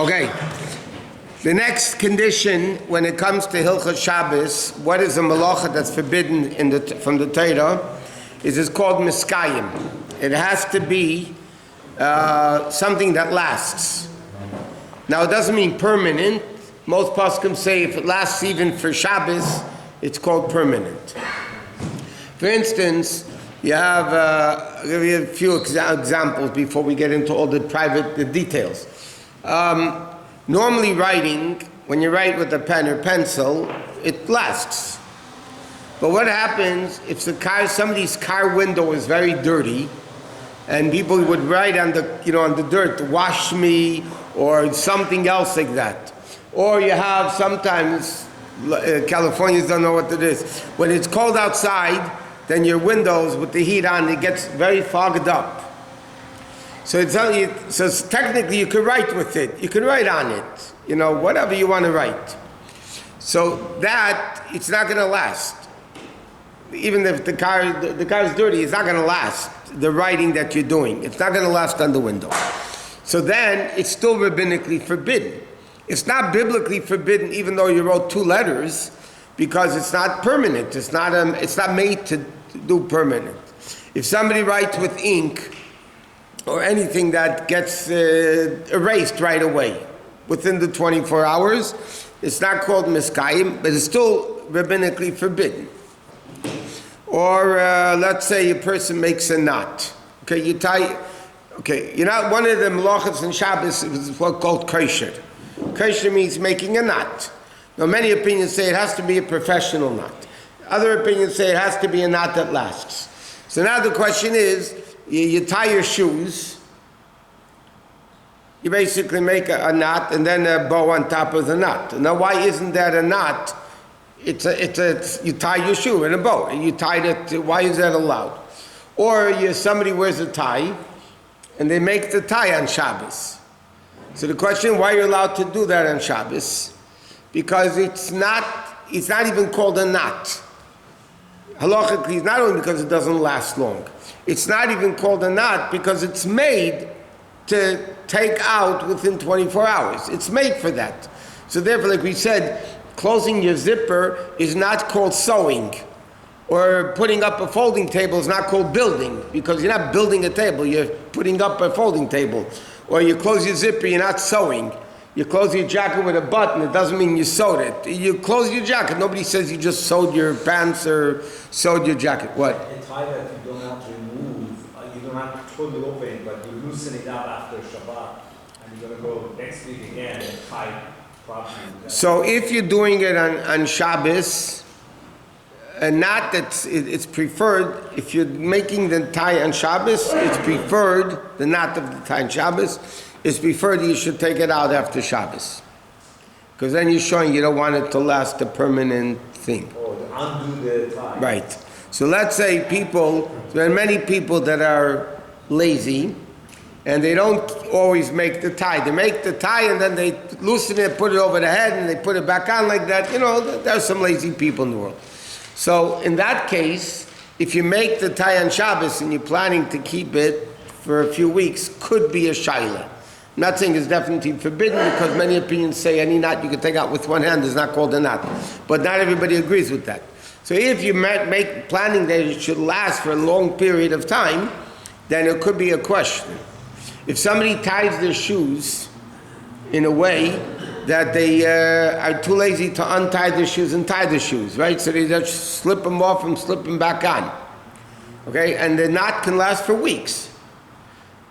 Okay. The next condition when it comes to Hilchot Shabbos, what is a malacha that's forbidden from the Torah, is called miskayim. It has to be something that lasts. Now it doesn't mean permanent. Most poskim say if it lasts even for Shabbos, it's called permanent. For instance, you have, I'll give you a few examples before we get into all the private details. Normally writing, when you write with a pen or pencil, it lasts. But what happens if somebody's car window is very dirty, and people would write on the dirt, "Wash me," or something else like that. Or you have sometimes, Californians don't know what it is. When it's cold outside, then your windows with the heat on, it gets very fogged up. So technically you could write with it. You can write on it, whatever you want to write. So that, it's not going to last. Even if the car is dirty, it's not going to last, the writing that you're doing. It's not going to last on the window. So then, it's still rabbinically forbidden. It's not biblically forbidden even though you wrote 2 letters, because it's not permanent. It's not made to do permanent. If somebody writes with ink, or anything that gets erased right away within the 24 hours, it's not called miskayim, but it's still rabbinically forbidden. Or let's say a person makes a knot. One of the halachos in Shabbos is what's called kosher. Kosher means making a knot. Now many opinions say it has to be a professional knot. Other opinions say it has to be a knot that lasts. So now the question is, you tie your shoes, you basically make a knot and then a bow on top of the knot. Now why isn't that a knot? You tie your shoe in a bow and you tied it. Why is that allowed? Or somebody wears a tie and they make the tie on Shabbos. So the question, why are you allowed to do that on Shabbos? Because it's not even called a knot. Halachically, not only because it doesn't last long. It's not even called a knot because it's made to take out within 24 hours. It's made for that. So therefore, like we said, closing your zipper is not called sewing. Or putting up a folding table is not called building, because you're not building a table, you're putting up a folding table. Or you close your zipper, you're not sewing. You close your jacket with a button, it doesn't mean you sewed it. You close your jacket, nobody says you just sewed your pants or sewed your jacket. What? A tie that you don't have to remove, you don't have to totally open it, but you loosen it up after Shabbat, and you're going to go next week again and tie properly. So if you're doing it on Shabbos, a knot it's preferred, if you're making the tie on Shabbos, it's preferred, the knot of the tie on Shabbos, it's preferred you should take it out after Shabbos. Because then you're showing you don't want it to last a permanent thing. Oh, to undo the tie. Right. So let's say there are many people that are lazy and they don't always make the tie. They make the tie and then they loosen it, put it over the head and they put it back on like that. There's some lazy people in the world. So in that case, if you make the tie on Shabbos and you're planning to keep it for a few weeks, could be a shaila. I'm not saying it's definitely forbidden because many opinions say any knot you can take out with one hand is not called a knot. But not everybody agrees with that. So if you make planning that it should last for a long period of time, then it could be a question. If somebody ties their shoes in a way that they are too lazy to untie their shoes and tie their shoes, right? So they just slip them off and slip them back on. Okay? And the knot can last for weeks.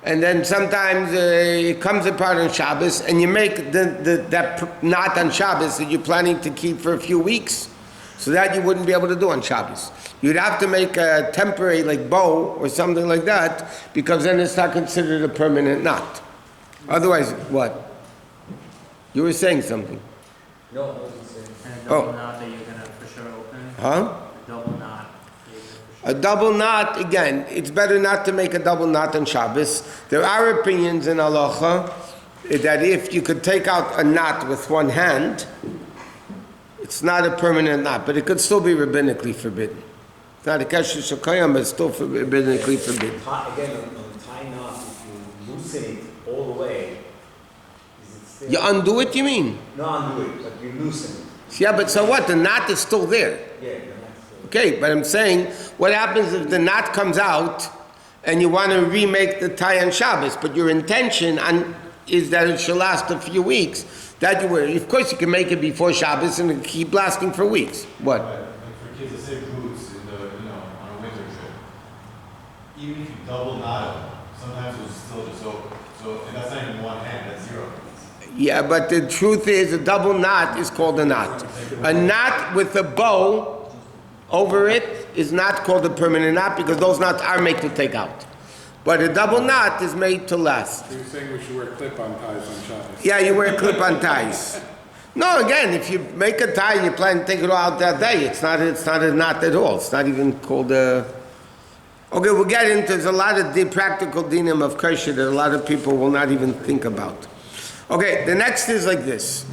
And then sometimes it comes apart on Shabbos and you make that knot on Shabbos that you're planning to keep for a few weeks, so that you wouldn't be able to do on Shabbos. You'd have to make a temporary bow or something like that, because then it's not considered a permanent knot. Otherwise, what? You were saying something. No, I wasn't saying. And a double knot that you're going to for sure open? Huh? A double knot. A double knot, again, it's better not to make a double knot on Shabbos. There are opinions in halacha that if you could take out a knot with one hand, it's not a permanent knot, but it could still be rabbinically forbidden. It's not a kasher shakayam, but it's still rabbinically forbidden. Again, on the tie knot, if you loosen it all the way, is it Still. You undo it, you mean? No, undo it, but you loosen it. Yeah, but so what? The knot is still there. Yeah, the next one. Okay, but I'm saying, what happens if the knot comes out and you want to remake the tie on Shabbos, but your intention is that it should last a few weeks? That you were, of course, you can make it before Shabbos and it keep lasting for weeks. What? Like for kids that say boots in the, on a winter trip, even if you double knot them, sometimes it's still just open. So, and that's not even one hand, that's zero. Yeah, but the truth is, a double knot is called a knot. A knot with a bow over it is not called a permanent knot because those knots are made to take out. But a double knot is made to last. You're saying we should wear clip-on ties on Shabbos? Yeah, you wear clip-on ties. No, again, if you make a tie and you plan to take it all out that day, it's not a knot at all. It's not even called a... Okay, we'll get into, there's a lot of practical dinim of kosher that a lot of people will not even think about. Okay, the next is like this.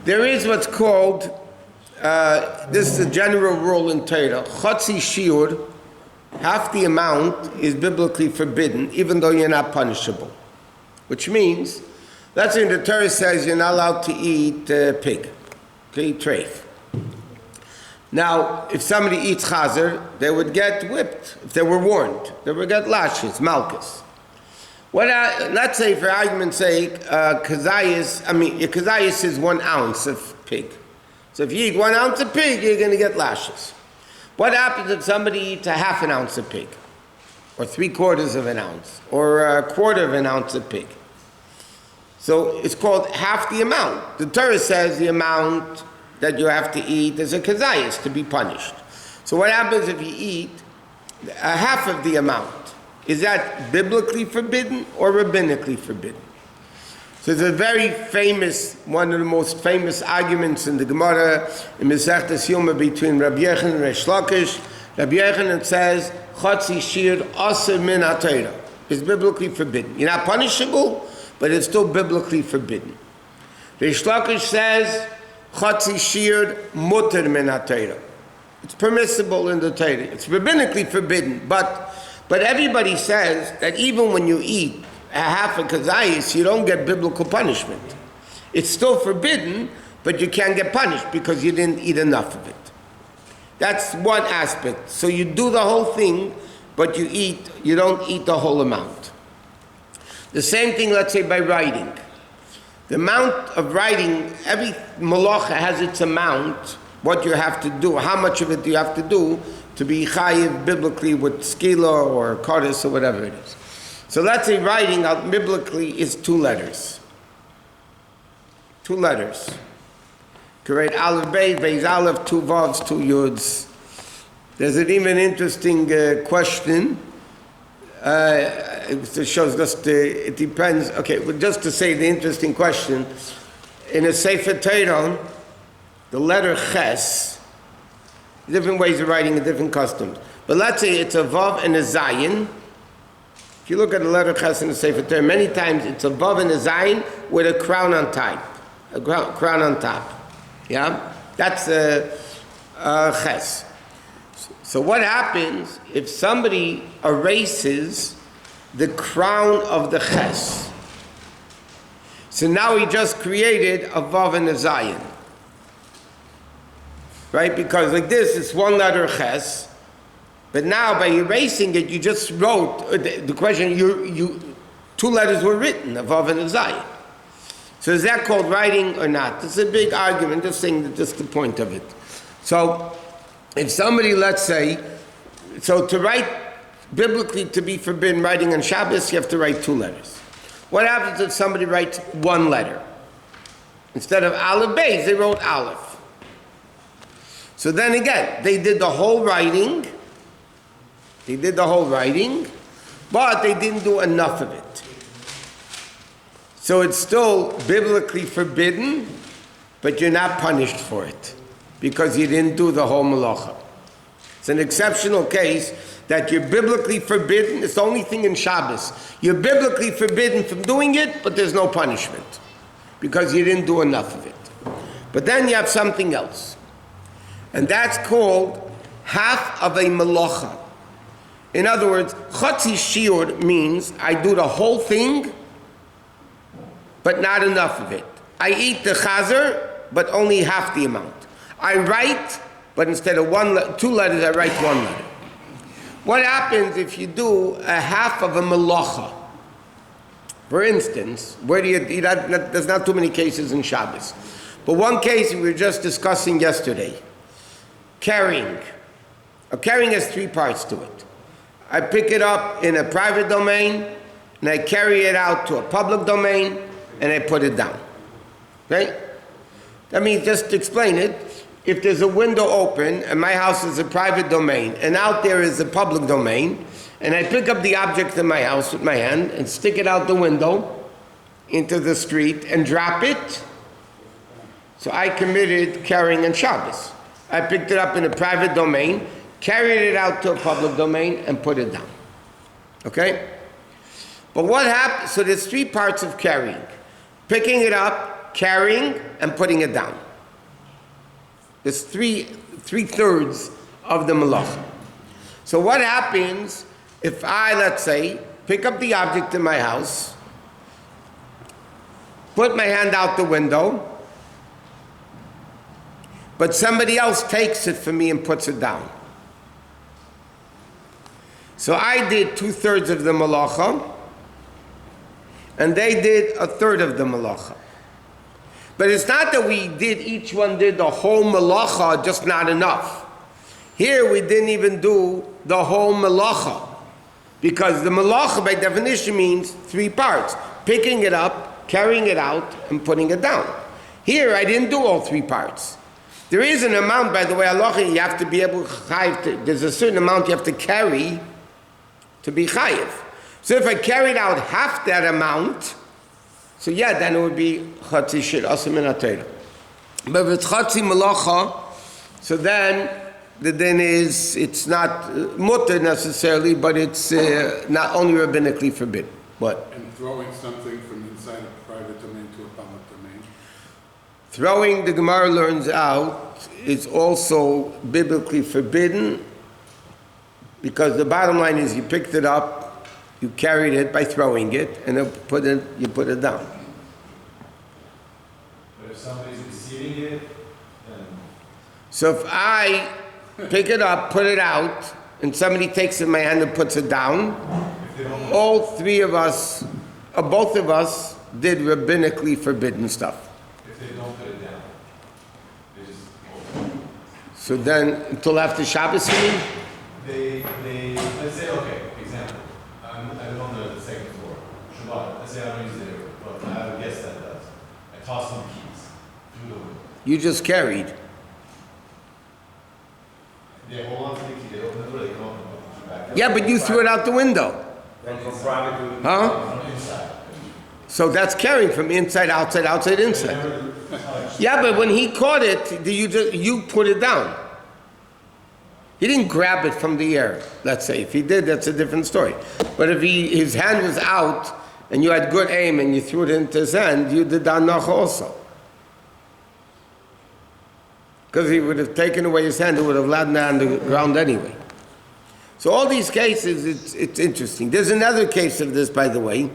There is what's called, this is a general rule in Torah, chotzi shiur, half the amount is biblically forbidden, even though you're not punishable. Which means, let's say the Torah says you're not allowed to eat pig, okay, treif. Now, if somebody eats chazer, they would get whipped. If they were warned, they would get lashes, malchus. Let's say, for argument's sake, kazayas is 1 ounce of pig. So if you eat 1 ounce of pig, you're going to get lashes. What happens if somebody eats a half an ounce of pig? Or 3/4 of an ounce? Or a 1/4 of an ounce of pig? So it's called half the amount. The Torah says the amount that you have to eat is a kazayas to be punished. So what happens if you eat a half of the amount? Is that biblically forbidden or rabbinically forbidden? So there's a very famous, one of the most famous arguments in the Gemara in Masechtas Yoma between Rabbi Yochanan and Reish Lakish. Rabbi Yochanan says, Chatzi shir aser min ha-Torah. It's biblically forbidden. You're not punishable, but it's still biblically forbidden. Reish Lakish says, Chatzi shir muter min ha-Torah. It's permissible in the Torah. It's rabbinically forbidden, but everybody says that even when you eat a half a kazayas, you don't get biblical punishment. It's still forbidden, but you can't get punished because you didn't eat enough of it. That's one aspect. So you do the whole thing, but you don't eat the whole amount. The same thing, let's say, by writing. The amount of writing, every malacha has its amount, what you have to do, how much of it do you have to do to be chayiv biblically with skila or kodesh or whatever it is. So let's say writing biblically is 2 letters. 2 letters. You can write aleph beis, beis aleph, 2 vavs, 2 yuds. There's an even interesting question. It shows just, it depends. Okay, well, just to say the interesting question. In a Sefer Torah, the letter ches, different ways of writing and different customs. But let's say it's a vav and a zayin. If you look at the letter ches in the Sefer Torah, many times it's a vav and a zayin with a crown on top. A crown on top. Yeah? That's a ches. So what happens if somebody erases the crown of the ches? So now he just created a vav and a zayin. Right? Because like this, it's 1 letter ches. But now by erasing it, you just wrote, the question, 2 letters were written, a vav and a zayin. So is that called writing or not? It's a big argument, just saying that just the point of it. So if somebody, let's say, so to write, biblically to be forbidden writing on Shabbos, you have to write 2 letters. What happens if somebody writes 1 letter? Instead of aleph beis, they wrote aleph. So then again, they did the whole writing, but they didn't do enough of it. So it's still biblically forbidden, but you're not punished for it, because you didn't do the whole malacha. It's an exceptional case that you're biblically forbidden. It's the only thing in Shabbos. You're biblically forbidden from doing it, but there's no punishment, because you didn't do enough of it. But then you have something else. And that's called half of a malacha. In other words, chatzi shiur means I do the whole thing, but not enough of it. I eat the chazer, but only half the amount. I write, but instead of two letters, I write one letter. What happens if you do a half of a malacha? For instance, where do you, there's not too many cases in Shabbos. But one case we were just discussing yesterday. Carrying. Carrying has three parts to it. I pick it up in a private domain, and I carry it out to a public domain, and I put it down. Okay? Let me just explain it. If there's a window open, and my house is a private domain, and out there is a public domain, and I pick up the object in my house with my hand, and stick it out the window into the street, and drop it, so I committed carrying on Shabbos. I picked it up in a private domain, carried it out to a public domain, and put it down. Okay? But what happens, so there's three parts of carrying. Picking it up, carrying, and putting it down. There's three-thirds of the malacha. So what happens if I, let's say, pick up the object in my house, put my hand out the window, but somebody else takes it from me and puts it down. So I did 2/3 of the malacha, and they did 1/3 of the malacha. But it's not that each one did the whole malacha, just not enough. Here we didn't even do the whole malacha, because the malacha by definition means three parts: picking it up, carrying it out, and putting it down. Here I didn't do all three parts. There is an amount, by the way, halacha, you have to be able to, there's a certain amount you have to carry to be chayiv. So if I carried out half that amount, so yeah, then it would be chatzi shir asim min hatayra. But if it's chatzi malacha, so then the din is, it's not mutter necessarily, but it's not only rabbinically forbidden. What? And throwing something from inside a private domain to a public domain. Throwing, the Gemara learns out, is also biblically forbidden, because the bottom line is you picked it up, you carried it by throwing it, and then you put it down. But if somebody's receiving it, then So if I pick it up, put it out, and somebody takes it in my hand and puts it down, if they don't, all three of us, both of us, did rabbinically forbidden stuff. if they don't put it down, they just, So then, until after Shabbos, you mean? they, let's say, okay, example, I live on the second floor, Shabbat, let's say I don't use it everywhere, but I have a guest that does. I toss some keys through the window. You just carried. They hold on to the key, they open the door, they come up and put it back. Yeah, but you threw it out the window. Then from private to. Huh? From inside. So that's carrying from inside, outside, outside, inside. Yeah, but when he caught it, you put it down. He didn't grab it from the air, let's say. If he did, that's a different story. But if his hand was out, and you had good aim, and you threw it into his hand, you did that halacha also. Because he would have taken away his hand, it would have landed on the ground anyway. So all these cases, it's interesting. There's another case of this, by the way.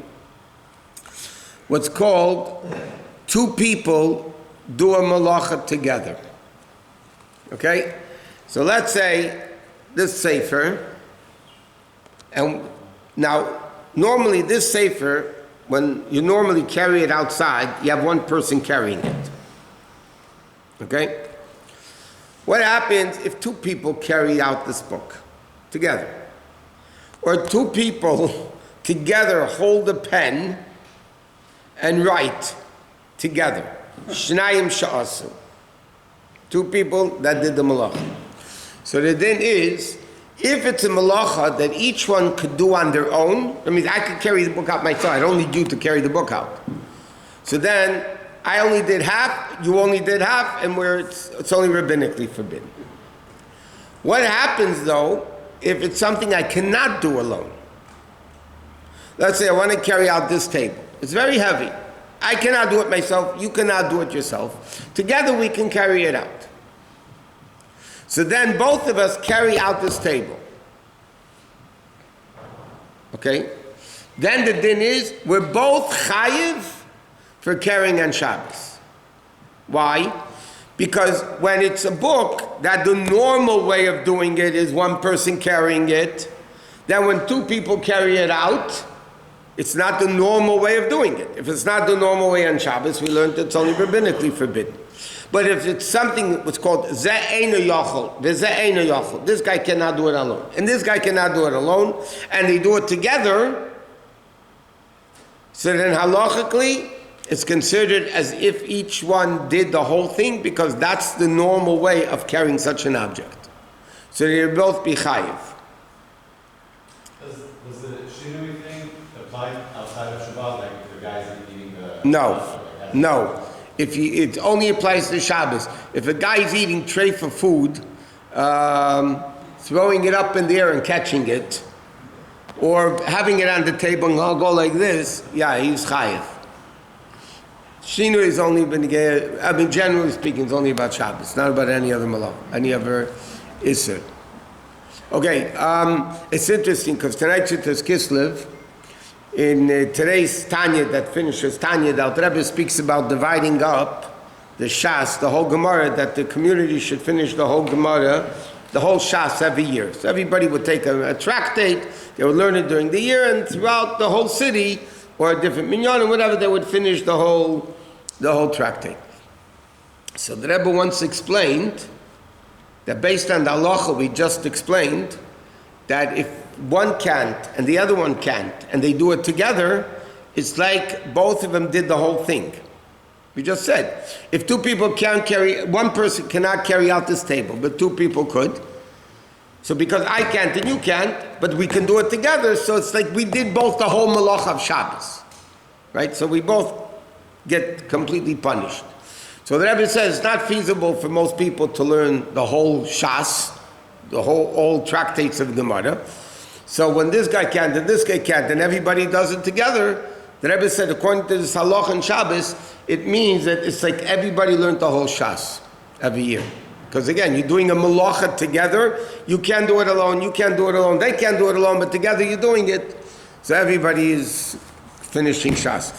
What's called two people do a malacha together. Okay? So let's say this sefer, and now normally this sefer, when you normally carry it outside, you have one person carrying it. Okay? What happens if two people carry out this book together? Or two people together hold a pen and write together. Shnayim sha'asu. Two people that did the malacha. So the din is, if it's a malacha that each one could do on their own, that means I could carry the book out myself, I don't need you to carry the book out. So then, I only did half, you only did half, and it's only rabbinically forbidden. What happens though, if it's something I cannot do alone? Let's say I want to carry out this table. It's very heavy. I cannot do it myself, you cannot do it yourself. Together we can carry it out. So then both of us carry out this table. Okay? Then the din is, we're both chayiv for carrying on Shabbos. Why? Because when it's a book, that the normal way of doing it is one person carrying it. Then when two people carry it out, it's not the normal way of doing it. If it's not the normal way on Shabbos, we learned it's only rabbinically forbidden. But if it's something what's called Ze Eino Yochel, Ze Eino Yochel, this guy cannot do it alone, and this guy cannot do it alone, and they do it together, so then halachically, it's considered as if each one did the whole thing, because that's the normal way of carrying such an object. So they'll both be chayiv. Does the shinui thing apply outside of Shabbat, like if the guy's eating the... No. It only applies to Shabbos. If a guy is eating tray for food, throwing it up in the air and catching it, or having it on the table and I'll go like this, yeah, he's chayiv. Shinu is only generally speaking, it's only about Shabbos, not about any other malach, any other Isser. Okay, it's interesting because tonight's Chitas Kislev, in today's Tanya that finishes Tanya, the Alter Rebbe speaks about dividing up the Shas, the whole Gemara, that the community should finish the whole Gemara, the whole Shas every year. So everybody would take a tractate, they would learn it during the year, and throughout the whole city, or a different minyan or whatever, they would finish the whole tractate. So the Rebbe once explained that based on the halacha we just explained, that if one can't and the other one can't, and they do it together, it's like both of them did the whole thing. We just said, if two people can't carry, one person cannot carry out this table, but two people could. So because I can't and you can't, but we can do it together, so it's like we did both the whole malach of Shabbos. Right? So we both get completely punished. So the Rebbe says it's not feasible for most people to learn the whole Shas, the all tractates of Gemara. So when this guy can't and this guy can't, and everybody does it together, the Rebbe said according to this halacha and Shabbos, it means that it's like everybody learned the whole Shas every year. Because again, you're doing a malacha together, you can't do it alone, you can't do it alone, they can't do it alone, but together you're doing it. So everybody is finishing Shas.